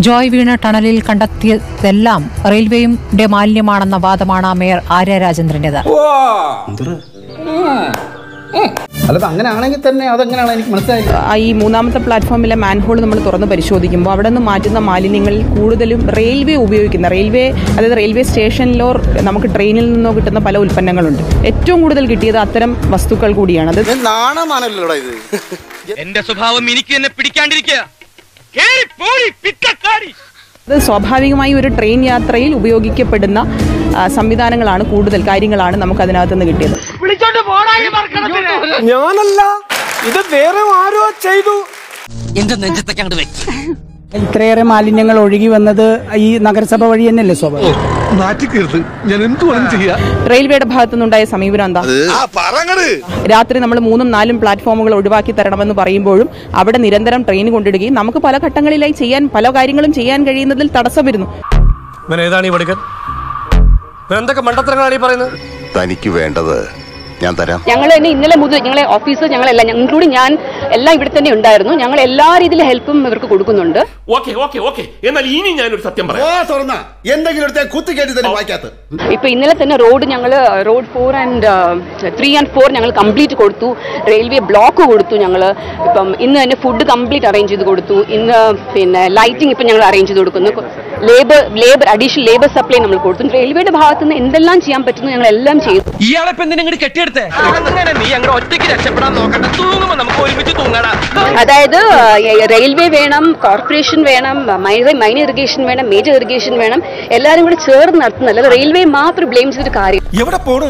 ജോയ് വീണ ടണലിൽ കണ്ടെത്തിയതെല്ലാം റെയിൽവേയുടെ മാലിന്യമാണെന്ന വാദമാണ് മേയർ ആര്യ രാജേന്ദ്രന്റേത്. അങ്ങനെയാണെങ്കിൽ തന്നെ അതെങ്ങനെയാണ് എനിക്ക് മനസ്സിലായില്ല. ഈ മൂന്നാമത്തെ പ്ലാറ്റ്ഫോമിലെ മാൻഹോൾ നമ്മൾ തുറന്ന് പരിശോധിക്കുമ്പോൾ അവിടെ നിന്ന് മാറ്റുന്ന മാലിന്യങ്ങളിൽ കൂടുതലും റെയിൽവേ ഉപയോഗിക്കുന്ന അതായത് റെയിൽവേ സ്റ്റേഷനിലോ നമുക്ക് ട്രെയിനിൽ നിന്നോ കിട്ടുന്ന പല ഉൽപ്പന്നങ്ങളുണ്ട്. ഏറ്റവും കൂടുതൽ കിട്ടിയത് അത്തരം വസ്തുക്കൾ കൂടിയാണ്. അത് എന്റെ സ്വഭാവം എനിക്ക് തന്നെ പിടിക്കാണ്ടിരിക്കുക. അത് സ്വാഭാവികമായി ഒരു ട്രെയിൻ യാത്രയിൽ ഉപയോഗിക്കപ്പെടുന്ന സംവിധാനങ്ങളാണ്, കൂടുതൽ കാര്യങ്ങളാണ് നമുക്ക് അതിനകത്ത് നിന്ന് കിട്ടിയത്. ഞാനല്ല, ഇത് വേറെ ആരോ ചെയ്തു. എന്റെ നെഞ്ചത്തൊക്കെ അങ്ങോട്ട് വെച്ച് ഇത്രയേറെ മാലിന്യങ്ങൾ ഒഴുകി വന്നത് ഈ നഗരസഭ വഴി തന്നെയല്ലേ സ്വാഭാവികം. റെയിൽവേയുടെ ഭാഗത്തുനിന്നുണ്ടായ സമീപനം എന്താ? രാത്രി നമ്മൾ 3ഉം 4ഉം പ്ലാറ്റ്ഫോമുകൾ ഒഴിവാക്കി തരണമെന്ന് പറയുമ്പോഴും അവിടെ നിരന്തരം ട്രെയിൻ കൊണ്ടിടുകയും നമുക്ക് പല ഘട്ടങ്ങളിലായി പല കാര്യങ്ങളും ചെയ്യാൻ കഴിയുന്നതിൽ തടസ്സം വരുന്നു. എന്തൊക്കെ മണ്ടത്തരങ്ങളാണ് ഈ പറയുന്നത്? തനിക്ക് വേണ്ടത് ഞാൻ തരാം. ഞങ്ങൾ തന്നെ ഇന്നലെ മുതൽ ഞങ്ങളെ ഓഫീസർ ഞങ്ങളെല്ലാം ഇൻക്ലൂഡിങ് ഞാൻ എല്ലാം ഇവിടെ തന്നെ ഉണ്ടായിരുന്നു. ഞങ്ങൾ എല്ലാ രീതിയിലും ഹെൽപ്പും ഇവർക്ക് കൊടുക്കുന്നുണ്ട്. എന്നാൽ ഇനി ഞാനൊരു സത്യം പറയാം. ഇപ്പൊ ഇന്നലെ തന്നെ റോഡ് 4 and 3 and 4 ഞങ്ങൾ കംപ്ലീറ്റ് കൊടുത്തു. റെയിൽവേ ബ്ലോക്ക് കൊടുത്തു. ഞങ്ങൾ ഇപ്പം ഇന്ന് തന്നെ ഫുഡ് കംപ്ലീറ്റ് അറേഞ്ച് ചെയ്ത് കൊടുത്തു. ഇന്ന് പിന്നെ ലൈറ്റിംഗ് ഇപ്പം ഞങ്ങൾ അറേഞ്ച് ചെയ്ത് കൊടുക്കുന്നു. അഡീഷണൽ ലേബർ സപ്ലൈ നമ്മൾ കൊടുത്തു. റെയിൽവേയുടെ ഭാഗത്ത് നിന്ന് എന്തെല്ലാം ചെയ്യാൻ പറ്റുന്നു ഞങ്ങൾ എല്ലാം ചെയ്തു. ഇയാളെ കെട്ടിയെടുത്തേ നീ അങ്ങനെ ഒറ്റയ്ക്ക് രക്ഷപ്പെടാൻ നോക്കണ്ട. തൂങ്ങുമ്പോ നമുക്ക് ഒരുമിച്ച് തൂങ്ങടാ. അതായത് റെയിൽവേ വേണം, കോർപ്പറേഷൻ വേണം, മൈനർ ഇറിഗേഷൻ വേണം, മേജർ ഇറിഗേഷൻ വേണം, എല്ലാവരും കൂടെ ചേർന്ന് നടത്തുന്നല്ല റെയിൽവേ മാത്രം ബ്ലെയിം ചെയ്തൊരു കാര്യം. എവിടെ പോണു?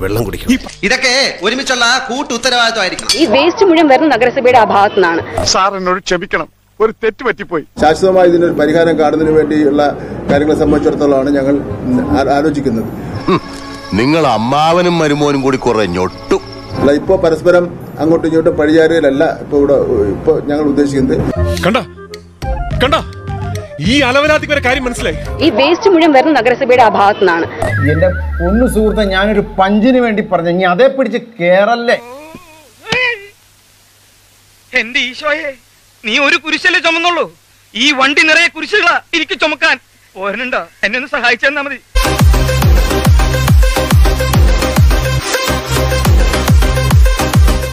വെള്ളം കുടിക്കണം. ഇതൊക്കെ ഒരുമിച്ചുള്ള കൂട്ടുത്തരവാദിത്വമായിരിക്കണം. ഈ വേസ്റ്റ് മുഴുവൻ വരുന്ന നഗരസഭയുടെ ആ ഭാഗത്തു നിന്നാണ്. സാർ എന്നോട് ക്ഷമിക്കണം, ഒരു തെറ്റ് പറ്റിപ്പോയി. ശാശ്വതമായി ഇതിനൊരു പരിഹാരം കാണുന്നതിന് വേണ്ടിയുള്ള കാര്യങ്ങളെ സംബന്ധിച്ചിടത്തോളമാണ് ഞങ്ങൾ ആലോചിക്കുന്നത്. നിങ്ങൾ അമ്മാവനും മരുമോനും കൂടി കുറെ ഞൊട്ടു. അല്ല, ഇപ്പോ പരസ്പരം അങ്ങോട്ടും ഇങ്ങോട്ടും പഴിചാരയിലല്ല ഇപ്പൊ ഞങ്ങൾ ഉദ്ദേശിക്കുന്നത്. കണ്ടോ ഈ അലവലാതിക്ക് ഒരു കാര്യം മനസ്സിലായി. ഈ വേസ്റ്റ് മുഴുവൻ വരുന്ന നഗരസഭയുടെ ആ ഭാഗത്തു നിന്നാണ്. എന്റെ പൊന്നു സുഹൃത്തെ, ഞാനൊരു പഞ്ചിന് വേണ്ടി പറഞ്ഞു, ഇനി അതേ പിടിച്ച് കേറല്ലേ. എന്റെ ഈശോയെ, നീ ഒരു കുരിശല്ലേ ചുമന്നുള്ളൂ? ഈ വണ്ടി നിറയെ കുരിശുകളാ എനിക്ക് ചുമക്കാൻ. പോരനുണ്ടോ? എന്നെ ഒന്ന് സഹായിച്ചു തന്നാ മതി.